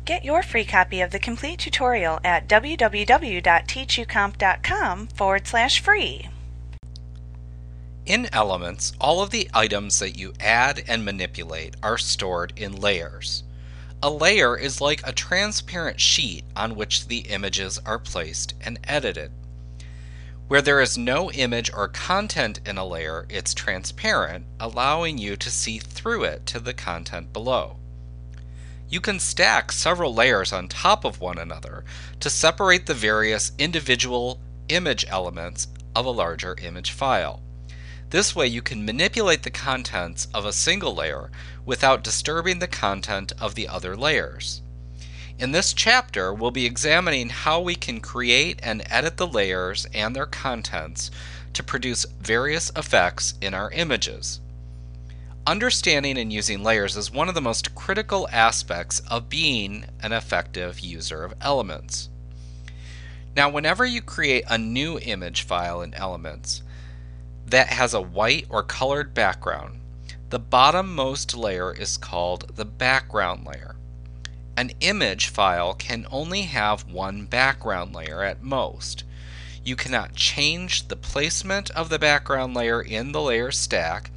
Get your free copy of the complete tutorial at www.teachucomp.com/free. In Elements, all of the items that you add and manipulate are stored in layers. A layer is like a transparent sheet on which the images are placed and edited. Where there is no image or content in a layer, it's transparent, allowing you to see through it to the content below. You can stack several layers on top of one another to separate the various individual image elements of a larger image file. This way you can manipulate the contents of a single layer without disturbing the content of the other layers. In this chapter, we'll be examining how we can create and edit the layers and their contents to produce various effects in our images. Understanding and using layers is one of the most critical aspects of being an effective user of Elements. Now, whenever you create a new image file in Elements that has a white or colored background, the bottommost layer is called the background layer. An image file can only have one background layer at most. You cannot change the placement of the background layer in the layer stack,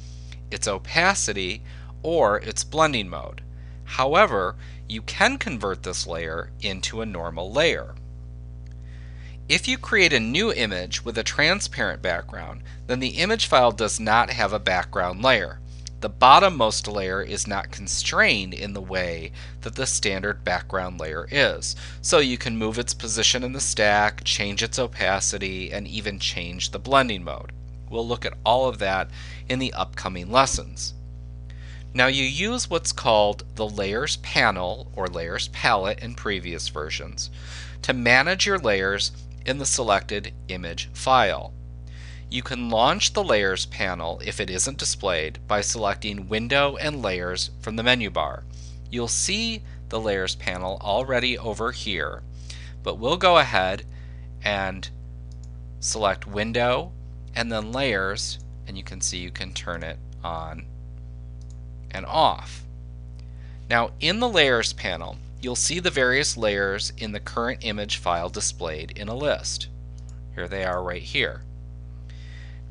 its opacity, or its blending mode. However, you can convert this layer into a normal layer. If you create a new image with a transparent background, then the image file does not have a background layer. The bottommost layer is not constrained in the way that the standard background layer is, so you can move its position in the stack, change its opacity, and even change the blending mode. We'll look at all of that in the upcoming lessons. Now, you use what's called the Layers panel or Layers palette in previous versions to manage your layers in the selected image file. You can launch the Layers panel if it isn't displayed by selecting Window and Layers from the menu bar. You'll see the Layers panel already over here, but we'll go ahead and select Window and then Layers, and you can see you can turn it on and off. Now, in the Layers panel, you'll see the various layers in the current image file displayed in a list. Here they are right here.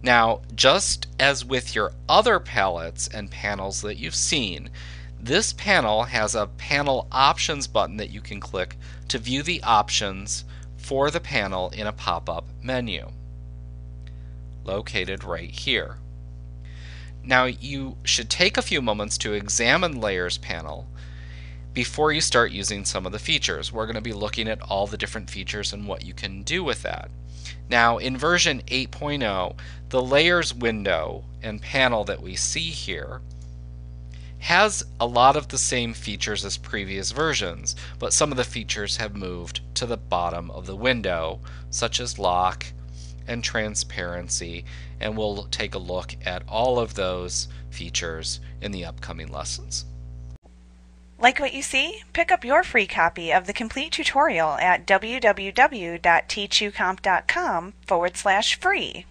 Now, just as with your other palettes and panels that you've seen, this panel has a Panel Options button that you can click to view the options for the panel in a pop-up menu, located right here. Now, you should take a few moments to examine Layers panel before you start using some of the features. We're going to be looking at all the different features and what you can do with that. Now, in version 8.0, the Layers window and panel that we see here has a lot of the same features as previous versions, but some of the features have moved to the bottom of the window, such as lock and transparency, and we'll take a look at all of those features in the upcoming lessons. Like what you see? Pick up your free copy of the complete tutorial at www.teachucomp.com/free.